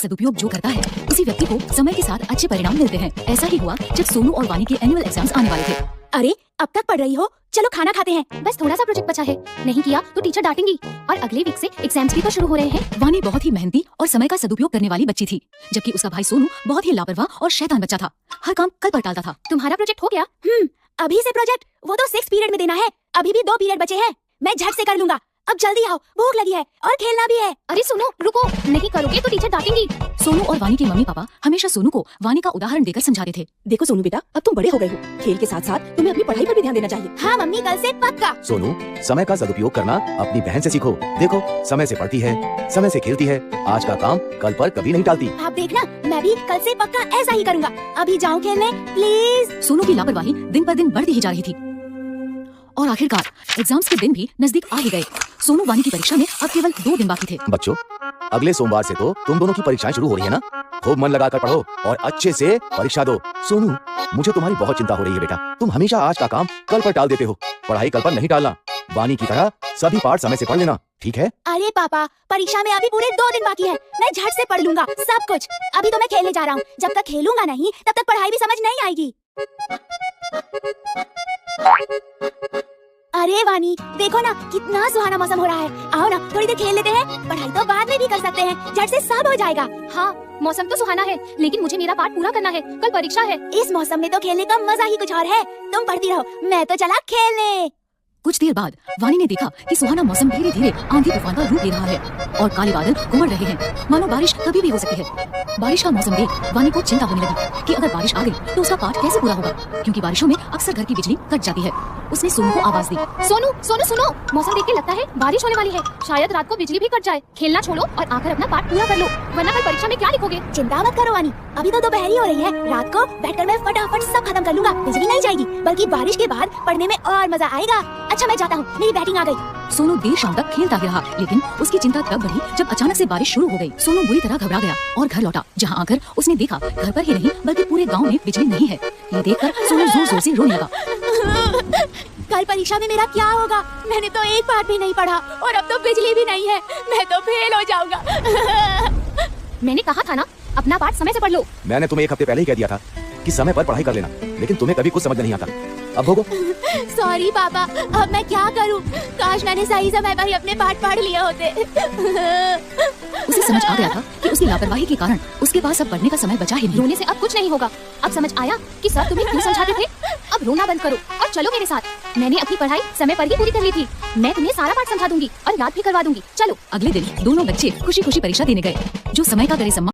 सदुपयोग जो करता है उसी व्यक्ति को समय के साथ अच्छे परिणाम मिलते हैं। ऐसा ही हुआ जब सोनू और वानी के एनुअल एग्जाम्स आने वाले थे। अरे अब तक पढ़ रही हो, चलो खाना खाते हैं। बस थोड़ा सा प्रोजेक्ट बचा है, नहीं किया तो टीचर डांटेंगी। और अगले वीक से एग्जाम्स भी तो शुरू हो रहे हैं। वानी बहुत ही मेहनती और समय का सदुपयोग करने वाली बच्ची थी, जबकि उसका भाई सोनू बहुत ही लापरवाह और शैतान बच्चा था। हर काम कल पर टालता था। तुम्हारा प्रोजेक्ट हो गया? अभी से प्रोजेक्ट? वो तो 6 पीरियड में देना है। अभी भी 2 पीरियड बचे हैं। मैं झट से कर लूंगा। अब जल्दी आओ, भूख लगी है और खेलना भी है। अरे सुनो, रुको, नहीं करोगे तो टीचर डांटेंगी। सोनू और वानी के मम्मी पापा हमेशा सोनू को वानी का उदाहरण देकर समझाते थे। देखो सोनू बेटा, अब तुम बड़े हो गए हो, खेल के साथ साथ तुम्हें अपनी पढ़ाई पर भी ध्यान देना चाहिए। हाँ मम्मी, कल से पक्का। सोनू, समय का सदुपयोग करना अपनी बहन से सीखो। देखो, समय से पढ़ती है, समय से खेलती है, आज का काम कल पर कभी नहीं टालती। आप देखना, मैं भी कल से पक्का ऐसा ही करूँगा। अभी जाऊँ खेलने प्लीज। सोनू की लापरवाही दिन पर दिन बढ़ती ही जा रही थी और आखिरकार एग्जाम्स के दिन भी नजदीक आ ही गए। सोनू वानी की परीक्षा में अब केवल 2 दिन बाकी थे। बच्चों, अगले सोमवार से तो तुम दोनों की परीक्षाएं शुरू हो रही है ना? खूब मन लगाकर पढ़ो और अच्छे से परीक्षा दो। सोनू, मुझे तुम्हारी बहुत चिंता हो रही है बेटा। तुम हमेशा आज का काम कल पर टाल देते हो। पढ़ाई कल पर नहीं टालना। वानी की तरह सभी पाठ समय से पढ़ लेना, ठीक है? अरे पापा, परीक्षा में अभी पूरे 2 दिन बाकी है। मैं झट से पढ़ लूंगा सब कुछ। अभी तो मैं खेलने जा रहा हूँ। जब तक खेलूंगा नहीं तब तक पढ़ाई भी समझ नहीं आएगी। अरे वानी, देखो ना कितना सुहाना मौसम हो रहा है। आओ ना, थोड़ी देर खेल लेते हैं। पढ़ाई तो बाद में भी कर सकते हैं, झट से सब हो जाएगा। हाँ, मौसम तो सुहाना है, लेकिन मुझे मेरा पाठ पूरा करना है। कल परीक्षा है। इस मौसम में तो खेलने का मजा ही कुछ और है। तुम पढ़ती रहो, मैं तो चला खेलने। कुछ देर बाद वानी ने देखा कि सुहाना मौसम धीरे धीरे आंधी तूफान का रूप ले रहा है और काले बादल घुमड़ रहे हैं, मानो बारिश कभी भी हो सकती है। बारिश का मौसम देख वानी को चिंता होने लगी कि अगर बारिश आ गई तो उसका पाठ कैसे पूरा होगा, क्योंकि बारिशों में अक्सर घर की बिजली कट जाती है। उसने सोनू को आवाज दी। सोनू, सोनू सुनो, मौसम देख के लगता है बारिश होने वाली है। शायद रात को बिजली भी कट जाए। खेलना छोड़ो और आकर अपना पाठ पूरा कर लो, वरना कल परीक्षा में क्या लिखोगे? चिंता मत करो वानी, अभी तो दोपहर ही हो रही है। रात को बैठकर मैं फटाफट सब खत्म कर लूंगा। बिजली नहीं जाएगी, बल्कि बारिश के बाद पढ़ने में और मजा आएगा। अच्छा, मैं जाता हूँ, मेरी बैटिंग आ गई। सोनू देर शाम तक खेलता ही रहा, लेकिन उसकी चिंता तब बढ़ी जब अचानक से बारिश शुरू हो गई। सोनू बुरी तरह घबरा गया और घर लौटा, जहाँ आकर उसने देखा घर पर ही नहीं बल्कि पूरे गांव में बिजली नहीं है। ये देखकर सोनू जोर जोर से रोने लगा। कल परीक्षा में मेरा क्या होगा? मैंने तो एक पाठ भी नहीं पढ़ा और अब तो बिजली भी नहीं है। मैं तो फेल हो जाऊंगा। मैंने कहा था ना, अपना पाठ समय से पढ़ लो। मैंने तुम्हें 1 हफ्ते पहले ही कह दिया था कि समय पर पढ़ाई कर लेना, लेकिन तुम्हें कभी कुछ समझ नहीं आता। अब भोगो। सॉरी पापा, अब मैं क्या करूं? काश मैंने सही समय पर ही अपने पाठ पढ़ लिए होते। उसे समझ आ गया था कि उसकी लापरवाही के कारण उसके पास अब पढ़ने का समय बचा ही नहीं। रोने से अब कुछ नहीं होगा। अब समझ आया कि सर तुम्हें क्यों समझाते थे। अब रोना बंद करो और चलो मेरे साथ। मैंने अपनी पढ़ाई समय पर ही पूरी कर ली थी। मैं तुम्हें सारा पाठ समझा दूंगी और याद भी करवा दूंगी। चलो। अगले दिन दोनों बच्चे खुशी खुशी परीक्षा देने गए। जो समय का करे सम्मान